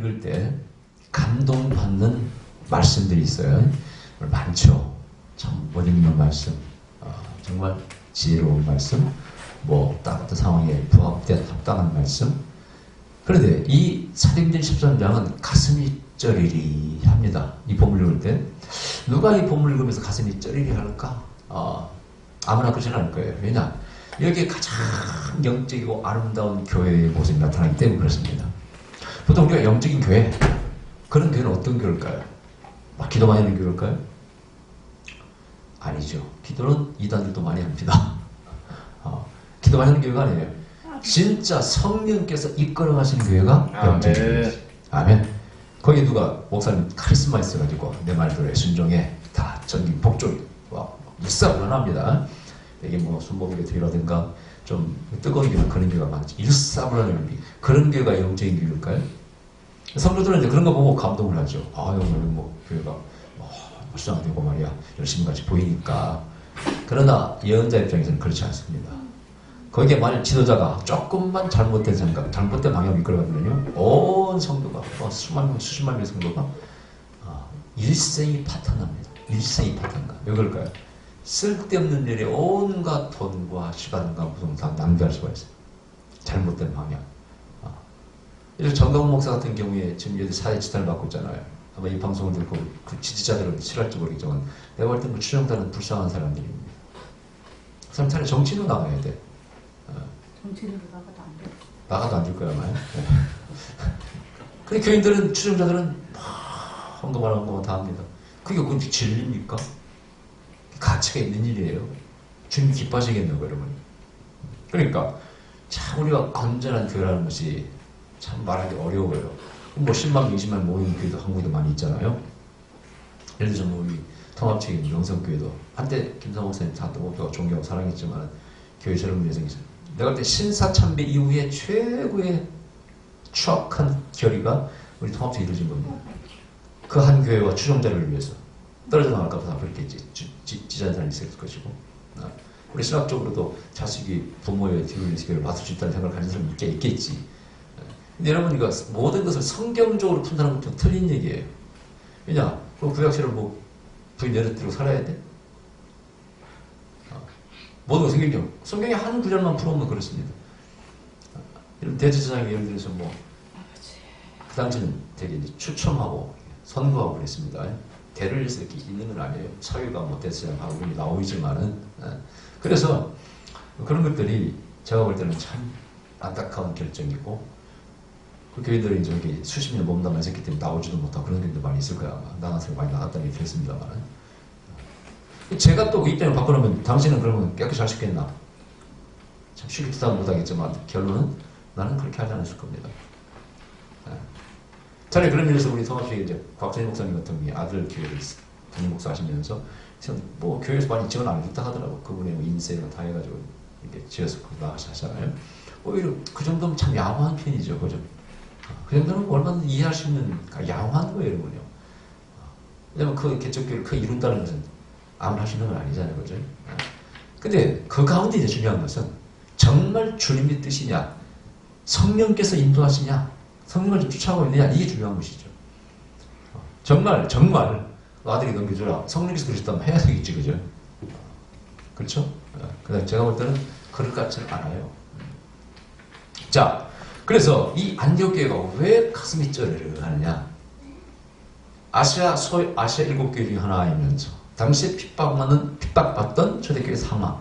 읽을 때 감동받는 말씀들이 있어요. 많죠. 참 멋있는 말씀, 정말 지혜로운 말씀, 뭐 어떤 상황에 부합된 합당한 말씀. 그런데 이 사도행전 13장은 가슴이 쩌리리 합니다. 이 본문을 읽을 때 누가 이 본문을 읽으면서 가슴이 쩌리리 할까? 아무나 그러진 않을 거예요. 왜냐? 여기에 가장 영적이고 아름다운 교회의 모습이 나타나기 때문에 그렇습니다. 보통 우리가 영적인 교회, 그런 교회는 어떤 교회일까요? 막 기도 많이 하는 교회일까요? 아니죠. 기도는 이단들도 많이 합니다. 기도 많이 하는 교회가 아니에요. 진짜 성령께서 이끌어 가시는 교회가 영적인 교회죠. 아멘. 거기 누가 목사님 카리스마 있어가지고 내 말대로 순종해, 다 전기 복종이 일사불란합니다. 이게 뭐 순복음의 교회라든가 좀 뜨거운 교회, 그런 교회가 많지. 일사불란한 그런 교회가 영적인 교회일까요? 성도들은 이제 그런 거 보고 감동을 하죠. 여기 뭐 교회가 불쌍하고 말이야 열심히 같이 보이니까. 그러나 예언자 입장에서는 그렇지 않습니다. 거기에 만약 지도자가 조금만 잘못된 생각, 잘못된 방향을 이끌어가면요, 온 성도가 수만 명, 수십만 명의 성도가 일생이 파탄납니다. 일생이 파탄나. 왜 그럴까요? 쓸데없는 일에 온갖 돈과 시간과 무슨 다 낭비할 수가 있어요. 잘못된 방향. 이렇게 정강 목사 같은 경우에 지금 여기 사회 지탄을 받고 있잖아요. 아마 이 방송을 듣고 그 지지자들은 싫어할지 모르겠지만 내가 볼 때 그 추정자는 불쌍한 사람들입니다. 그 사람 차라리 정치로 나가야 돼. 정치로 나가도 안 돼. 나가도 안 줄 거야, 아마. 근데 교인들은, 추정자들은 헌금하는 다 합니다. 그게 그건 진리입니까? 가치가 있는 일이에요. 주님 기뻐하시겠냐고, 여러분. 그러니까 참 우리가 건전한 교회라는 것이 참 말하기 어려워요. 뭐 10만, 20만 모이는 교회도 한국에도 많이 있잖아요. 예를 들어서 뭐 우리 통합체인 영성교회도 한때 김상호 목사님 다 또 존경하고 사랑했지만 교회 젊은 여성이 있어요. 내가 볼 때 신사참배 이후에 최고의 추악한 결의가 우리 통합체에 이루어진 겁니다. 그 한 교회와 추종자를 위해서 떨어져 나갈까 봐 그렇겠지. 지지하는 사람이 있을 것이고. 우리 신학적으로도 자식이 부모의 뒤를 받을 수 있다는 생각을 가진 사람이 있겠지. 근데 여러분, 이거 모든 것을 성경적으로 판단하는 것도 틀린 얘기예요. 왜냐? 그럼 구약시를 뭐 부인 내려뜨리고 살아야 돼? 모든 거 성경에 한 구절만 풀어오면 그렇습니다. 이런 대제사장이 예를 들어서 뭐 그 당시는 되게 이제 추첨하고 선거하고 그랬습니다. 대를 위해서 이렇게 있는 건 아니에요. 사회가 뭐 대제사장하고 나오지만은. 그래서 그런 것들이 제가 볼 때는 참 안타까운 결정이고, 그 교회들이 이제 여기 수십 년 몸담아 있었기 때문에 나오지도 못하고 그런 경우도 많이 있을 거야. 아마. 나간 사람이 많이 나갔다는 얘기 들었습니다만. 제가 또 그 입장을 바꿔놓으면 당신은 그러면 깨끗이 할 수 있겠나? 참 쉽게 대답 못하겠지만 결론은 나는 그렇게 하지 않았을 겁니다. 차라리 그런 면에서 우리 통합주의 이제 곽선희 목사님 같은 분이 아들 교회를 담임 목사 하시면서 뭐 교회에서 많이 지원 안 했다 하더라고. 그분의 뭐 인쇄가 다 해가지고 이렇게 지어서 나가시잖아요. 오히려 그 정도면 참 양호한 편이죠. 그죠? 그 정도는 얼마든지 이해할 수 있는 양호한 거예요, 여러분요. 왜냐면 그 개척교회를 이룬다는 것은 아무나 할 수 있는 건 아니잖아요, 그죠? 근데 그 가운데 이제 중요한 것은 정말 주님의 뜻이냐, 성령께서 인도하시냐, 성령을 쫓아가고 있느냐, 이게 중요한 것이죠. 정말 아들이 넘겨줘라. 성령께서 그러셨다면 해야 되겠지, 그죠? 그렇죠? 그다음 제가 볼 때는 그럴 것 같지는 않아요. 자, 그래서 이 안디옥교회가 왜 가슴이 쩌르르하느냐? 아시아 7교회 중에 하나이면서 당시에 핍박받던 초대교회 상황.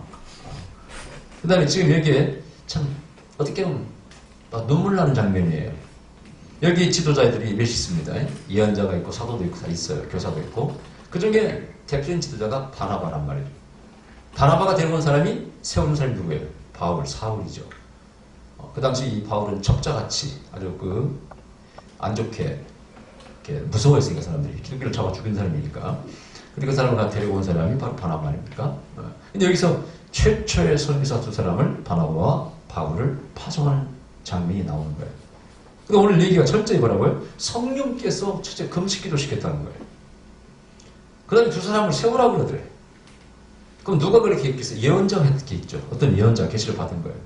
그 다음에 지금 여기에 참 어떻게 보면 눈물 나는 장면이에요. 여기 지도자들이 몇이 있습니다. 예언자가 있고 사도도 있고 다 있어요. 교사도 있고. 그 중에 대표적인 지도자가 바나바란 말이에요. 바나바가 데려온 사람이 세우는 사람이 누구예요? 사울이죠. 그 당시 이 바울은 첩자같이 아주 안 좋게 무서워했으니까 사람들이 기독교를 잡아 죽인 사람이니까. 그리고 그 사람을 데려온 사람이 바로 바나바 아닙니까? 근데 여기서 최초의 선지자 두 사람을 바나바와 바울을 파송하는 장면이 나오는 거예요. 그러니까 오늘 얘기가 철저히 뭐라고요? 성령께서 첫째 금식기도 시켰다는 거예요. 그 다음에 두 사람을 세우라고 그러더래. 그럼 누가 그렇게 했겠어요? 예언자가 했게 있죠. 어떤 예언자가 계시를 받은 거예요.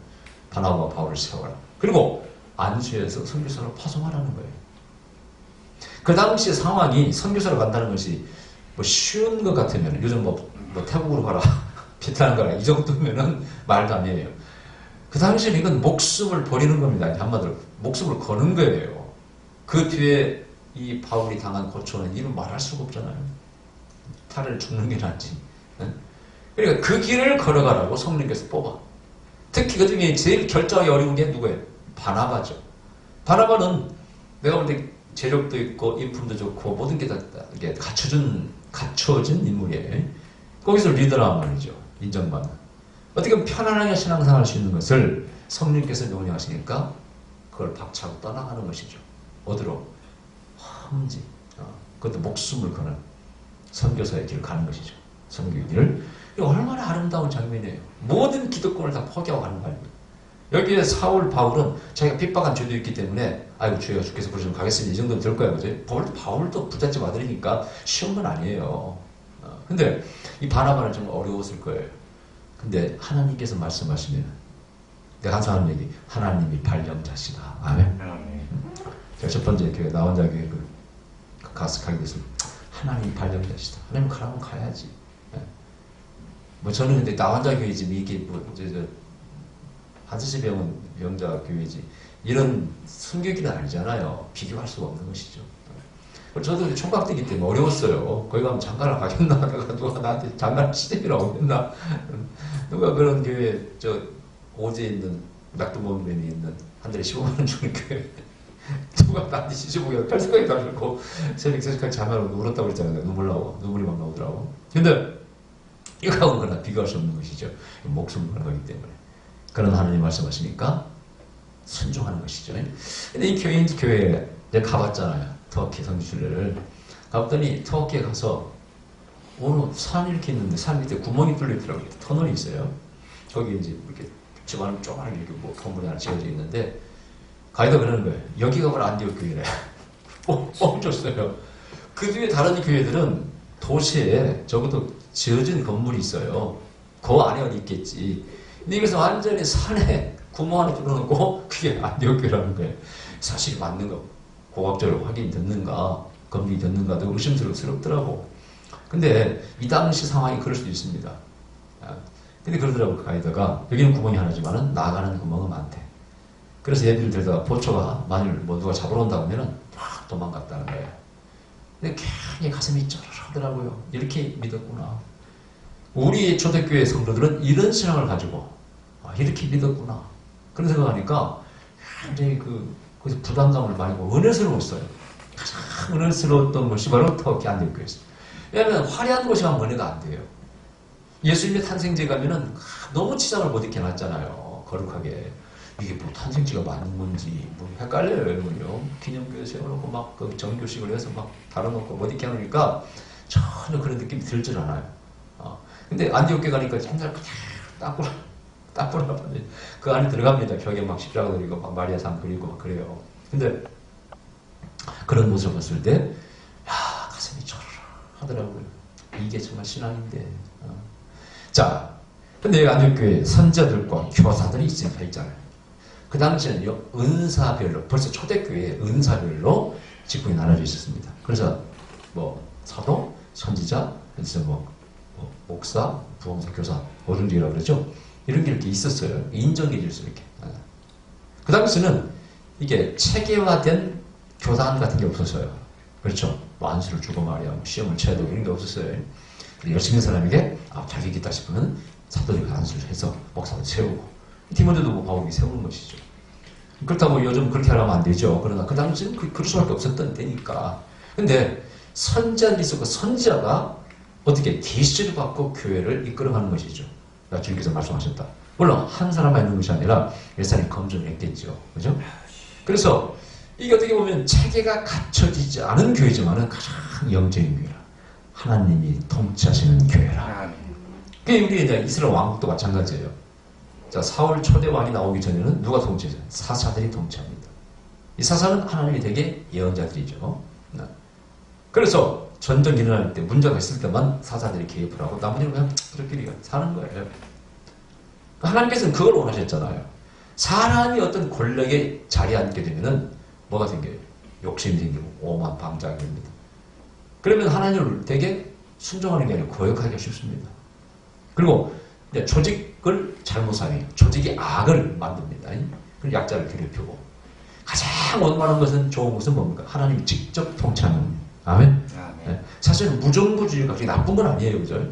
바나바와 바울을 세워라. 그리고 안수에서 선지자로 파송하라는 거예요. 그 당시 상황이 선교사로 간다는 것이 뭐 쉬운 것 같으면 요즘 뭐 태국으로 가라 베트남 가라 이 정도면은 말도 안 해요. 그 당시에는 이건 목숨을 버리는 겁니다. 한마디로 목숨을 거는 거예요. 그 뒤에 이 바울이 당한 고초는 이루 말할 수가 없잖아요. 차라리 죽는 게 낫지. 그러니까 그 길을 걸어가라고 성령께서 뽑아. 특히 그 중에 제일 결정하기 어려운 게 누구예요? 바나바죠. 바나바는 내가 볼 때 재력도 있고 인품도 좋고 모든 게 다 이게 갖춰진 인물이에요. 거기서 리더란 말이죠. 인정받는. 어떻게 보면 편안하게 신앙생활 할 수 있는 것을 성령께서 명령하시니까 그걸 박차고 떠나가는 것이죠. 어디로? 험지. 그것도 목숨을 거는 선교사의 길을 가는 것이죠. 선교의 길을. 이거 얼마나 아름다운 장면이에요. 모든 기득권을 다 포기하고 가는 거예요. 여기에 사울, 바울은 자기가 핍박한 죄도 있기 때문에 아이고 주여 주께서 부르시면 가겠습니다. 이 정도는 될 거야. 그죠? 바울도 부잣집 아들이니까 쉬운 건 아니에요. 근데 이 바나바는 좀 어려웠을 거예요. 근데 하나님께서 말씀하시면 내가 항상 하는 얘기 하나님이 발령자시다. 아멘. 제가 첫 번째 교회 나 혼자 교회 가스하게 됐을 하나님이 발령자시다. 하나님 가라면 가야지. 뭐 저는 근데 나 혼자 교회지 이게 뭐 이제 한스시 병자 교회지 이런 순교길은 아니잖아요. 비교할 수가 없는 것이죠. 저도 총각되기 때문에 어려웠어요. 거기 가면 장가를 가겠나 하다가 누가 나한테 장가를 시집이라고 했나 누가 그런 교회 저 오제에 있는 낙동원면에 있는 한 달에 15만 원 주는 교회 누가 나한테 시집오게 할 생각이 다 들고 새벽 3시까지 잠을 울었다고 그랬잖아요. 눈물이 막 나오더라고. 근데 이거하고는 그러나 비교할 수 없는 것이죠. 목숨을 거는 거기 때문에. 그런 하나님 말씀하시니까 순종하는 것이죠. 근데 이 교회에 내가 가봤잖아요. 터키 성지순례를. 가봤더니 터키에 가서 어느 산 이렇게 있는데 산 밑에 구멍이 뚫려 있더라고요. 터널이 있어요. 거기 이제 이렇게 집안을 쪼가리 이렇게 뭐 건물이 하나 지어져 있는데 가이드가 그러는 거예요. 여기가 바로 안디옥 교회래. 뻥 줬어요. 그 뒤에 다른 교회들은 도시에 적어도 지어진 건물이 있어요. 그 안에 어디 있겠지. 근데 이것은 완전히 산에 구멍 하나 뚫어놓고 그게 안디옥 교회라는 거예요. 사실이 맞는 거 고학적으로 확인됐는가 검증이 됐는가도 의심스럽더라고. 근데 이 당시 상황이 그럴 수도 있습니다. 근데 그러더라고 가이드가 여기는 구멍이 하나지만은 나가는 구멍은 많대. 그래서 얘들을 데려다가 보초가 만일 뭐 누가 잡으러 온다고 하면은 막 도망갔다는 거예요. 근데 괜히 가슴이 쩌르르하더라고요. 이렇게 믿었구나. 우리 초대교회 성도들은 이런 신앙을 가지고 이렇게 믿었구나. 그런 생각하니까 굉장히 거기서 부담감을 많이 받고 은혜스러웠어요. 가장 은혜스러웠던 것이 바로 터키 안디옥교회였어요. 왜냐하면 화려한 곳이 가면 은혜가 안 돼요. 예수님의 탄생제 가면은 너무 치장을 못 익게 놨잖아요. 거룩하게. 이게 뭐 탄생지가 맞는 건지 뭐 헷갈려요. 여러분요. 기념교회 세워놓고 막 그 정교식을 해서 막 달아놓고 못 익게 하니까 전혀 그런 느낌이 들질 않아요. 근데 안디옥교회 가니까 정말 그냥 따꾸라 그 안에 들어갑니다. 벽에 막 십자가 그리고 막 마리아 상 그리고 막 그래요. 근데 그런 모습을 봤을 때 가슴이 저르르 하더라고요. 이게 정말 신앙인데. 자, 근데 안디옥교회 선자들과 교사들이 있잖아요. 그 당시에는요, 은사별로, 벌써 초대교회에 은사별로 직분이 나눠져 있었습니다. 그래서 뭐 사도, 선지자, 그래서 뭐 목사, 부흥사, 교사, 어른들이라고 그러죠. 이런 게 이렇게 있었어요. 인정해 줄 수 이렇게. 그 당시에는 이게 체계화된 교단 같은 게 없었어요. 그렇죠. 뭐 안수를 주고 말이야, 뭐 시험을 쳐야 되고 이런 게 없었어요. 열심히 한 사람에게 자격이 있다 싶으면 사도적 안수를 해서 목사도 세우고 디모데도 뭐 바울이 세우는 것이죠. 그렇다고 요즘 그렇게 하려면 안 되죠. 그러나 그 당시에는 그럴 수밖에 없었던 때니까. 근데 선지자들이 있었고 선지자가 어떻게 계시를 받고 교회를 이끌어가는 것이죠. 주님께서 말씀하셨다. 물론 한 사람만 있는 것이 아니라 몇 사람이 검증을 했겠죠. 그죠? 그래서 이게 어떻게 보면 체계가 갖춰지지 않은 교회지만은 가장 영적인 교회라. 하나님이 통치하시는 교회라. 그게 우리 이제 이스라엘 왕국도 마찬가지예요. 자, 사울 초대 왕이 나오기 전에는 누가 통치해요? 사사들이 통치합니다. 이 사사는 하나님이 되게 예언자들이죠. 그래서 전쟁이 일어날 때 문제가 있을 때만 사사들이 개입을 하고 나머지는 그냥 저들끼리 사는 거예요. 하나님께서는 그걸 원하셨잖아요. 사람이 어떤 권력에 자리에 앉게 되면은 뭐가 생겨요? 욕심이 생기고 오만 방자하게 됩니다. 그러면 하나님을 되게 순종하는 게 아니라 거역하기가 쉽습니다. 그리고 이제 조직을 잘못 사용해요. 조직이 악을 만듭니다. 그리고 약자를 괴롭히고 가장 원만한 것은 좋은 것은 뭡니까? 하나님이 직접 통치하는 겁니다. 아멘? 네. 사실은 무정부주의가 그렇게 나쁜 건 아니에요. 그죠?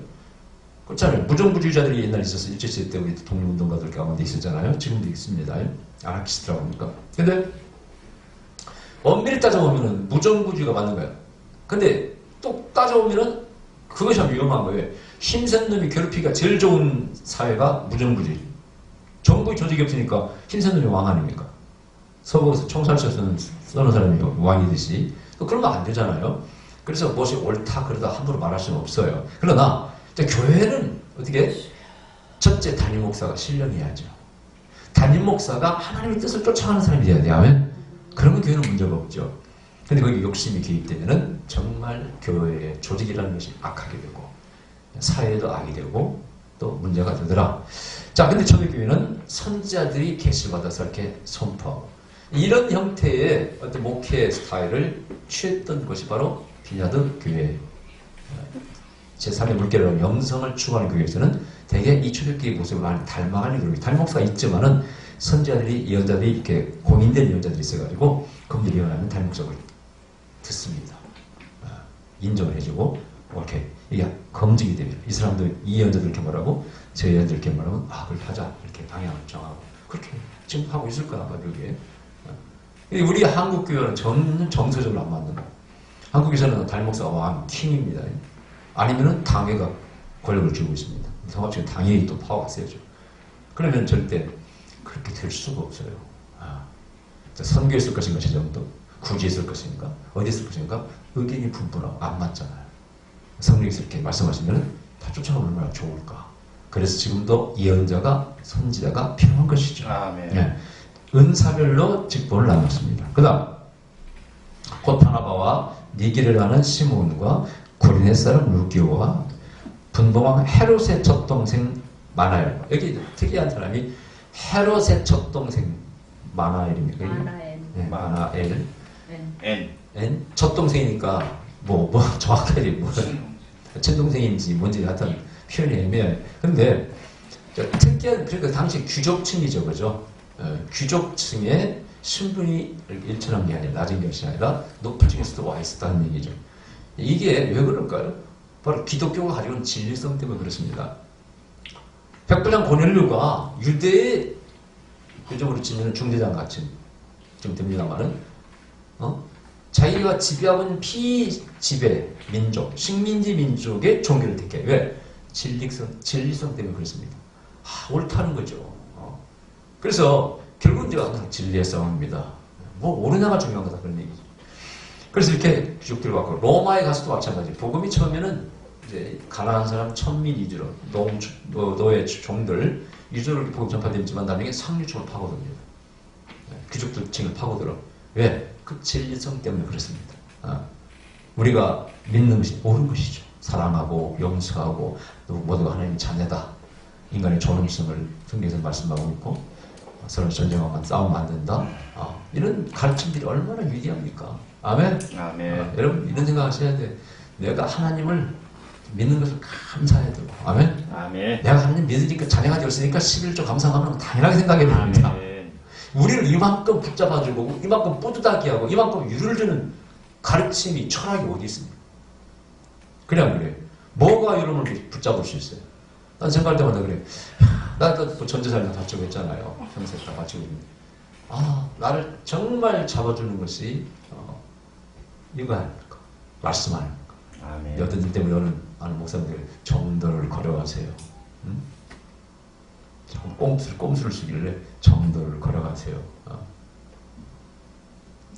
그렇잖아요. 무정부주의자들이 옛날에 있어서 일제시대 때 우리 독립운동가들 가운데 있었잖아요. 지금도 있습니다. 아나키스트라고 합니까? 근데 엄밀히 따져보면 무정부주의가 맞는 거예요. 근데 또 따져보면 그것이 참 위험한 거예요. 힘센 놈이 괴롭히기가 제일 좋은 사회가 무정부주의. 정부의 조직이 없으니까 힘센 놈이 왕 아닙니까? 서부에서 총살 쏘는 사람이 왕이듯이. 그러면 안 되잖아요. 그래서 무엇이 옳다 그러다 함부로 말할 수는 없어요. 그러나 교회는 어떻게? 첫째 담임 목사가 신령해야죠. 담임 목사가 하나님의 뜻을 쫓아가는 사람이 돼야 돼요. 아멘? 그러면 교회는 문제가 없죠. 근데 거기 욕심이 개입되면은 정말 교회의 조직이라는 것이 악하게 되고 사회도 악이 되고 또 문제가 되더라. 자, 근데 초대교회는 선지자들이 계시를 받아서 이렇게 선포하고 이런 형태의 어떤 목회 스타일을 취했던 것이 바로 비냐드 교회. 제3의 물결이라는 영성을 추구하는 교회에서는 대개 이 초대교회 모습을 많이 닮아가는 교회. 담임 목사가 있지만은 선지자들이, 예언자들이 이렇게 공인된 예언자들이 있어가지고 그분들이 예언하면 담임 목사를 듣습니다. 인정을 해주고 이렇게 이게 검증이 되면 이 사람도 이 예언자들 이렇게 말하고 저 예언자들 이렇게 말하면 그걸 하자 이렇게 방향을 정하고 그렇게 지금 하고 있을 거야 아마 여기에. 우리 한국 교회는 전혀 정서적으로 안 맞는 거예요. 한국에서는 담임 목사가 왕 킹입니다. 아니면은 당회가 권력을 쥐고 있습니다. 성합적인 당회의 또 파워가 세죠. 그러면 절대 그렇게 될 수가 없어요. 선교에 쓸 것인가 제정도, 구지에 쓸 것인가, 어디에 쓸 것인가 의견이 분분하고 안 맞잖아요. 성령께서 이렇게 말씀하시면 다 쫓아가면 얼마나 좋을까. 그래서 지금도 예언자가 선지자가 필요한 것이죠. 네. 은사별로 직분을 나눴습니다. 그 다음 곧바나바와 니게를 하는 시몬과 구리네 사람 루기오와 분봉왕 헤롯의 첫 동생 마나엘. 여기 특이한 사람이 헤롯의 첫 동생 마나엘입니까? 마나엘. 네, 마나엘. N. 첫 동생이니까 뭐 정확하게 뭐 친동생인지 뭔지 하여튼 표현이 애매해. 근데 특이한 그러니까 당시 귀족층이죠, 그죠? 귀족층의 신분이 일천한 게 아니라 낮은 것이 아니라 높은 층에서도 와 있었다는 얘기죠. 이게 왜 그럴까요? 바로 기독교가 가지고 있는 진리성 때문에 그렇습니다. 백부장 고넬료가 유대의 요즘으로 치면 중대장 같은 좀 됩니다만은 자기가 지배하고 있는 피지배 민족, 식민지 민족의 종교를 택해. 왜? 진리성 때문에 그렇습니다. 옳다는 거죠. 그래서 결국은 이제 항상 진리의 싸움입니다. 뭐 옳으냐가 중요한 거다 그런 얘기죠. 그래서 이렇게 귀족들을 갖고 로마에 가서도 마찬가지. 복음이 처음에는 이제 가난한 사람 천민 위주로 노예 종들 위주로 복음 전파되지만 나중에 상류층을 파고듭니다. 귀족들층을 파고들어. 왜? 그 진리성 때문에 그렇습니다. 우리가 믿는 것이 옳은 것이죠. 사랑하고 용서하고 모두가 하나님의 자녀다. 인간의 존엄성을 성경에서 말씀하고 있고 서로 전쟁하면 싸우면 안 된다. 이런 가르침들이 얼마나 위대합니까? 아멘? 아멘. 여러분 이런 생각하셔야 돼. 내가 하나님을 믿는 것을 감사해야 되고. 아멘? 아멘. 내가 하나님 믿으니까 자녀가 되었으니까 11조 감사하면 당연하게 생각해야 됩니다. 아멘. 우리를 이만큼 붙잡아주고 이만큼 뿌듯하게 하고 이만큼 유를 주는 가르침이 철학이 어디 있습니까? 그냥 그래. 뭐가 여러분을 붙잡을 수 있어요? 난 생각할 때마다 그래. 나도 전재산을 바치고 있잖아요. 평생 다 바치고 있는데. 나를 정말 잡아주는 것이 이거 아닙니까? 말씀 아닙니까? 아멘. 여든들 때문에 오늘 아는 목사님들 정도를 걸어가세요. 응? 꼼수를 쓰길래 정도를 걸어가세요.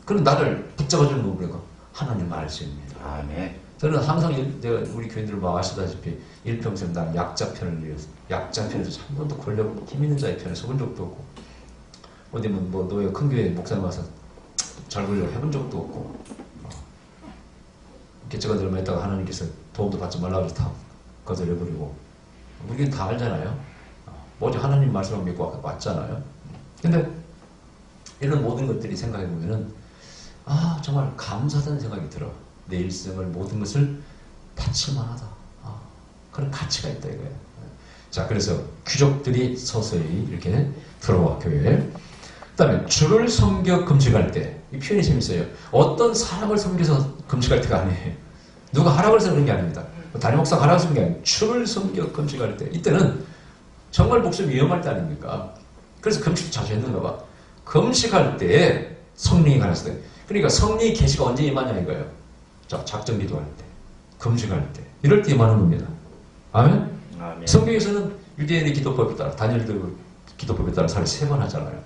그럼 나를 붙잡아주는 누구가? 하나님 말씀입니다. 아멘. 저는 항상 내가 우리 교인들 뭐 아시다시피 일평생 난 약자 편을 위해서 약자 편에서 한 번도 권력 힘 있는 자의 편에 서본 적도 없고 어디 뭐 노예 큰 교회 목사님 와서 잘 보려고 해본 적도 없고 개척가 들어만 있다가 하나님께서 도움도 받지 말라고 해서 다 거절해버리고 우리는 다 알잖아요. 오직 하나님 말씀을 믿고 왔잖아요. 근데 이런 모든 것들이 생각해보면은 아 정말 감사하다는 생각이 들어. 내 일생을 모든 것을 바칠 만하다. 그런 가치가 있다 이거예요. 자, 그래서 귀족들이 서서히 이렇게 들어와 교회에. 그 다음에 주를 섬겨 금식할 때, 이 표현이 재밌어요. 어떤 사람을 섬겨서 금식할 때가 아니에요. 누가 하라고 해서 그런 게 아닙니다. 담임 목사가 하라고 해서 그런 게 아니에요. 주를 섬겨 금식할 때, 이때는 정말 목숨이 위험할 때 아닙니까? 그래서 금식 자주 했는가 봐. 금식할 때에 성령이 가났을 때, 그러니까 성령이 계시가 언제 임하냐 이거예요. 자, 작정 기도할 때, 금식할 때, 이럴 때 임하는 겁니다. 아멘? 아멘. 성경에서는 유대인의 기도법에 따라, 다니엘의 기도법에 따라 살을 3번 하잖아요.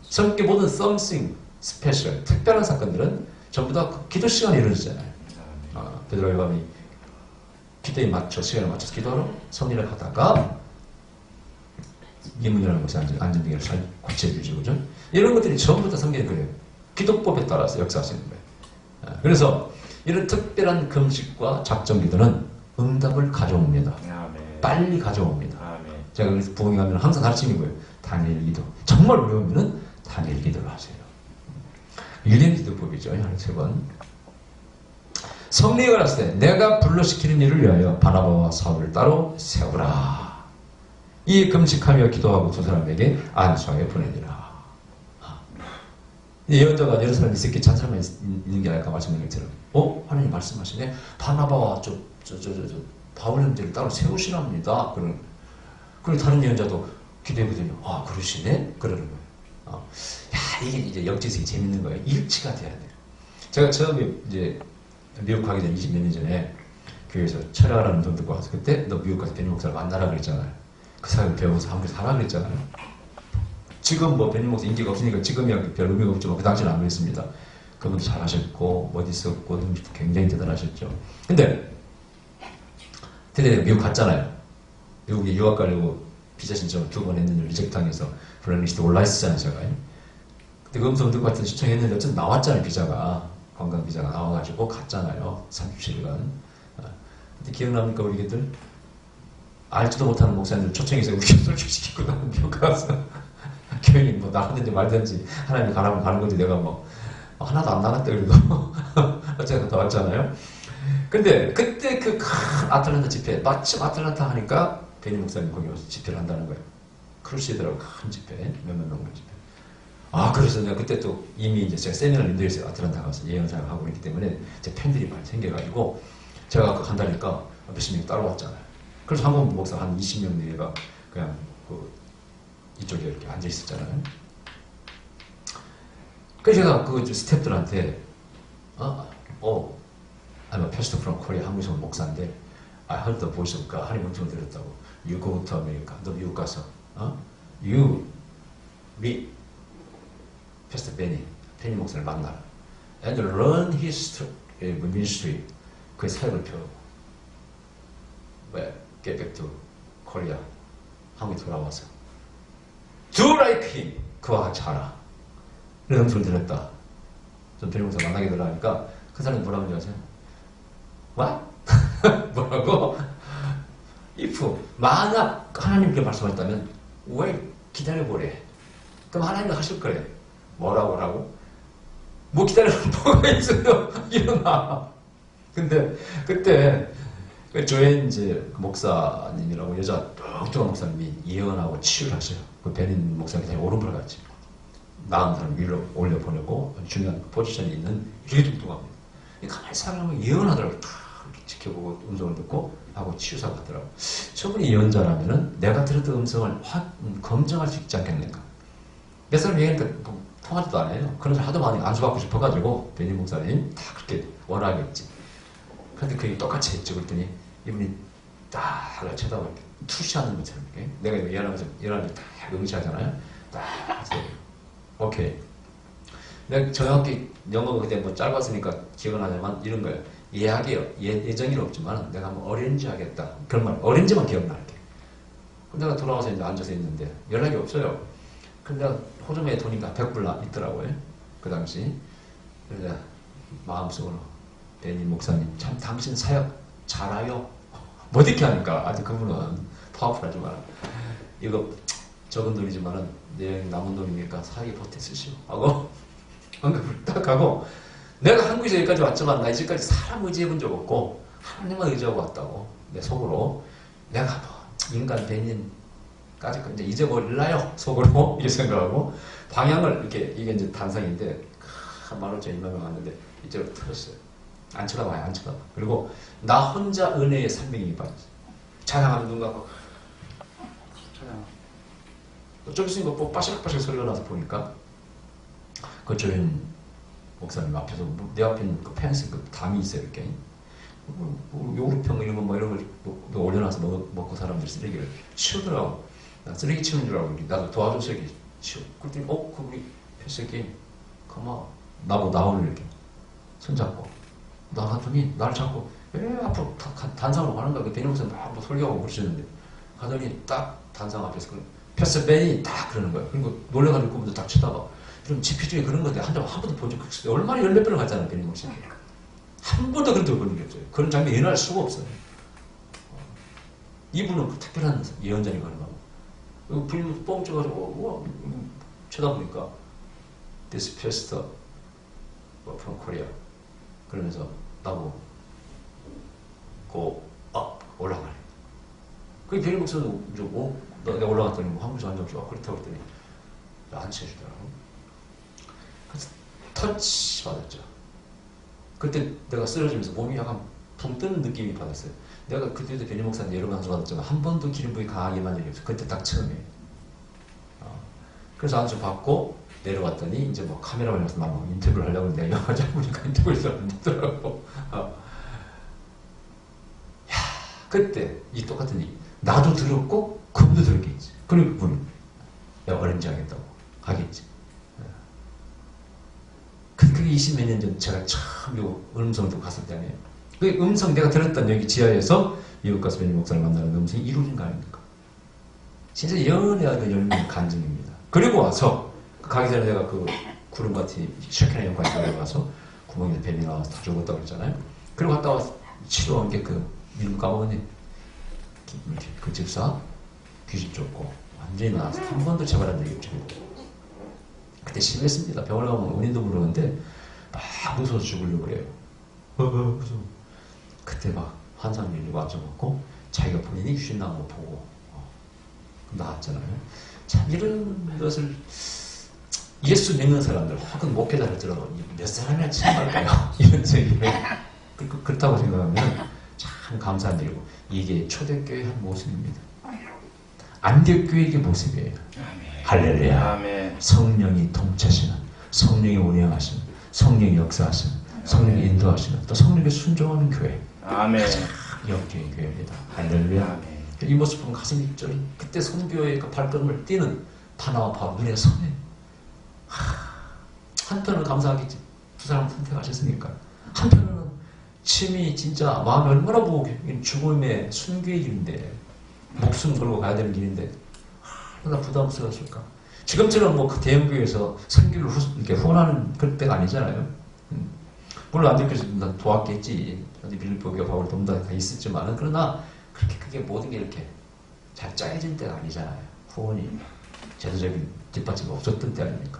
성경의 모든 something special, 특별한 사건들은 전부 다 기도 시간에 이루어지잖아요. 베드로의 밤이 기도에 맞춰, 시간에 맞춰서 기도하러 성리를 하다가 이문이라는 곳에 앉은 등을 잘 고쳐주죠. 그죠? 이런 것들이 전부 다 성경에 그래요. 기도법에 따라서 역사하시는 거예요. 그래서 이런 특별한 금식과 작정 기도는 응답을 가져옵니다. 아멘. 빨리 가져옵니다. 아멘. 제가 그래서 부흥회 가면 항상 가르치는 거예요. 다니엘 기도. 정말 어려우면은 다니엘 기도를 하세요. 유대인 기도법이죠. 한 3번. 성령이 왔을 때 내가 불러시키는 일을 위하여 바나바와 사울을 따로 세우라. 이 금식하며 기도하고 두 사람에게 안수하게 보내니라. 예언자가 여러 사람이 있을 게 한 사람만 있는 게 아닐까 말씀드린 것처럼 하나님 말씀하시네. 바나바와 바울 형제를 따로 세우시랍니다. 그리고 다른 예언자도 기도해보더니 그러시네? 그러는 거예요. 이게 이제 역지식이 재밌는 거예요. 일치가 돼야 돼요. 제가 처음에 이제 미국 가기 전 20몇 년 전에 교회에서 철학하라는 운동 듣고 와서 그때 너 미국 가서 베니 목사를 만나라 그랬잖아요. 그 사람을 배워서 한국에 살아 그랬잖아요. 지금 뭐 베니 목사 인기가 없으니까 지금이야 별 의미가 없지만 그 당시는 안 그랬습니다. 그분도 잘하셨고 멋있었고 굉장히 대단하셨죠. 근데 미국 갔잖아요. 미국에 유학 가려고 비자 신청 2번 했는데 리젝트 당해서 블랙리스트 올라있었잖아요, 제가. 근데 그 음성 듣고 같은 신청했는데 어쨌든 나왔잖아요, 비자가. 관광 비자가 나와가지고 갔잖아요. 37일간. 근데 기억납니까, 우리 애들? 알지도 못하는 목사님들 초청해서 우리 설교시키고 나면 미국 가서 교인이 뭐 나가든지 말든지 하나님이 가라면 가는 거지 내가 뭐 하나도 안 나갔다 그래도 어쨌든 다 왔잖아요. 근데 그때 그 큰 아틀란타 집회, 마침 아틀란타 하니까 베니 목사님 거기 와서 집회를 한다는 거예요. 크루시더라고 큰 집회, 몇만 명 집회. 그래서 내가 그때 또 이미 이제 제가 세미나를 인도에서 아틀란타 가서 예언 사역하고 있기 때문에 제 팬들이 많이 생겨가지고 제가 간다니까 몇십 명이 따라왔잖아요. 그래서 한국 목사 한 20명 내외가 그냥 이쪽에 이렇게 앉아 있었잖아요. 그래서 제가 그 스태프들한테 I'm a pastor from Korea. 한국에서 온 목사인데 I heard the voice of God. 하나님 음성을 들었다고. You go to America. 너 미국 가서 You meet Pastor Benny. 베니 목사를 만나라. And learn his ministry. 그의 사역을 배우고 get back to Korea. 한국에 돌아와서 Do like him. 그와 같이 하라. 그런 음성을 들었다. 전 베니 목사 만나게 되려니까 그 사람이 뭐라고 하는지 아세요? What? 뭐라고? If 만약 하나님께 말씀하셨다면 왜 기다려보래? 그럼 하나님이 하실 거래. 뭐라고 하라고? 뭐 기다려보면 뭐가 있어요? 일어나. 근데 그때 조엔 이제 목사님이라고 여자 뚱뚱한 목사님이 예언하고 치유를 하셔요. 그 베닌 목사님이 오른팔 같이 나은 사람 위로 올려보내고 중요한 포지션에 있는 되게 뚱뚱합니다. 가만히 사람을 예언하더라고요. 다 이렇게 지켜보고 음성을 듣고 하고 치유사가 하더라고요. 저분이 예언자라면은 내가 들었던 음성을 검증할 수 있지 않겠는가. 몇 사람 얘기하니까 통하지도 않아요. 그런 사람 하도 많이 안수받고 싶어가지고 베니 목사님 다 그렇게 원하겠지. 그런데 그게 똑같이 했죠. 그랬더니 이분이 딱 쳐다보고 이렇게 투시하는 것처럼 이렇게 내가 예언하면서 예언하면서 다 응시하잖아요. 딱 오케이. 내가 정확히 영어가 그때 뭐 짧았으니까 기억은 하지만 이런 거예요. 예정이 없지만 내가 한번 어렌지 하겠다. 그런 말, 어렌지만 기억날게. 근데 내가 돌아와서 이제 앉아서 있는데 연락이 없어요. 근데 내가 호주머니에 돈이 100불 있더라고요. 그 당시. 그래서 마음속으로 베니 목사님 참 당신 사역 잘하요. 뭐 이렇게 하니까 아직 그분은 파워풀하지만 이거 적은 돈이지만은 내 남은 돈이니까 사역에 보태 쓰시오 하고 언급을 딱 하고 내가 한국에서 여기까지 왔지만 나 이제까지 사람 의지해 본 적 없고 하나님만 의지하고 왔다고. 내 속으로 내가 뭐 인간 배인까지 이제 잊어버릴라요 속으로 이렇게 생각하고 방향을 이렇게 이게 이제 단상인데 한 15,000명 왔는데 이쪽으로 틀었어요. 안 쳐다봐요. 안 쳐다봐. 그리고 나 혼자 은혜의 설명이 받았어요. 찬양하는 눈 감고 좀 있으니까 뭐 빠실빠실 소리가 나서 보니까 그 조현 목사님 앞에서 내 앞에 있는 그 펜스 그 담이 있어요. 이렇게 요구르평 이런 거 뭐 이런 걸 올려놔서 먹고 사람들 쓰레기를 치우더라고. 나 쓰레기 치우는 줄 알고 나도 도와줘 쓰레기 치우. 그랬더니 그 우리 펜스기 가만 나보고 나오는 이렇게 손잡고 나갔더니 나를 잡고 왜 앞으로 단상으로 가는 거야. 그 대리목사 막 설교하고 그러시는데 가더니 딱 단상 앞에서 그 패스벤이 딱 그러는 거야. 그리고 놀래가지고 그분도 딱 쳐다봐. 그럼 GP 중에 그런 건데 한 번도 본 적 없어요. 얼마나 14번을 갔잖아. 대리목사 한 번도 그런 적이 없는 없어요. 그런 장면 일어날 수가 없어요. 이분은 그 특별한 예언자니까 그런가. 불 뻥 쳐가지고 쳐다보니까 This pastor from Korea 그러면서 나보고 go up 올라가래. 그 베리 목사는 이제 내가 올라갔더니 한국에서 한장 줘. 그렇다고 했더니 안 쳐주더라고. 그래서 터치 받았죠. 그때 내가 쓰러지면서 몸이 약간 붕 뜨는 느낌이 받았어요. 내가 그때도 베리 목사한테 여러 번 안수 받았지만 한 번도 기름 부위 강하게 만든 적이 없어요. 그때 딱 처음이에요. 그래서 안수 받고 내려왔더니 이제 뭐 카메라만 해서 막 인터뷰를 하려고 했는데 내가 영화 잘 보니까 인터뷰를 잘 못하더라고. 야, 그때 이 똑같은 일 나도 들었고 그분도 들었겠지. 그리고 그분은 내가 어린지 하겠다고 하겠지. 그게 20몇 년 전 제가 처음 요 음성을 듣고 갔을 때 아니에요. 그 음성 내가 들었던 여기 지하에서 미국 가서 베니 목사를 만나는 음성이 이루어진 거 아닙니까? 진짜 연애하는 열매의 간증입니다. 그리고 와서 가기 전에 내가 그 구름같이 셰케나 연관에 내려가서 구멍에 뱀이 나와서 다 죽었다고 그랬잖아요. 그리고 갔다 와서 치료한 게 그 이름 까먹었네. 그 집사 귀신 쫓고 완전히 나와서 한 번도 재발한 적이 없죠. 그때 심했습니다. 병원 가면 원인도 모르는데 막 무서워서 죽으려고 그래요. 무서워. 그때 막 환상 일리고 앉아먹고 자기가 본인이 귀신 나온 거 보고 나왔잖아요. 참 이런 것을 예수 믿는 사람들 혹은 목회자를 들어도 몇 사람이나 참할까요? 이런 생각이 그렇다고 생각하면 참 감사한 일이고 이게 초대교회의 한 모습입니다. 안개교회의 모습이에요. 할렐루야. 아멘. 성령이 통치하시는, 성령이 운영하시는, 성령이 역사하시는, 성령이 인도하시는, 또 성령에 순종하는 교회. 아멘. 영적인 교회입니다. 할렐루야. 아멘. 이 모습 보면 가슴이 쫄이. 그때 선교의 그 발걸음을 뛰는 바나와 바울 눈에 선해. 한편은 감사하겠지. 두 사람 선택하셨으니까. 한편은 심히 진짜 마음이 얼마나 보고 죽음의 순교의 길인데 목숨 걸고 가야 되는 길인데 얼마나 부담스러웠을까. 지금처럼 뭐 그 대형교회에서 선교를 이렇게 후원하는 그럴 때가 아니잖아요. 물론 안디옥에서 도왔겠지. 빌립보교가 바울 돕다 다 있었지만은 그러나 그렇게 그게 모든 게 이렇게 잘 짜여진 때가 아니잖아요. 후원이 제도적인 뒷받침이 없었던 때 아닙니까?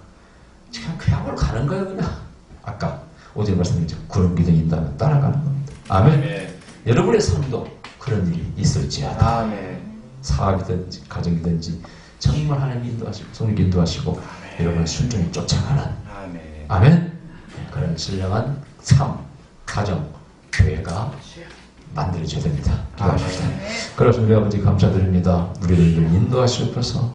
그냥 그야말로 가는 거야 그냥. 아까 오전 말씀드렸죠. 구름 기둥이 있다면 따라가는 겁니다. 아멘. 아멘. 여러분의 삶도 그런 일이 있을지어다. 아멘. 사업이든지 가정이든지 정말 하나님 인도하시고 성령 인도하시고 아멘. 여러분의 순종이 쫓아가는 아멘. 아멘. 그런 신령한 삶, 가정, 교회가 만들어져야 됩니다. 기도하십시다. 그래서 우리 아버지 감사드립니다. 우리를 인도하시옵소서.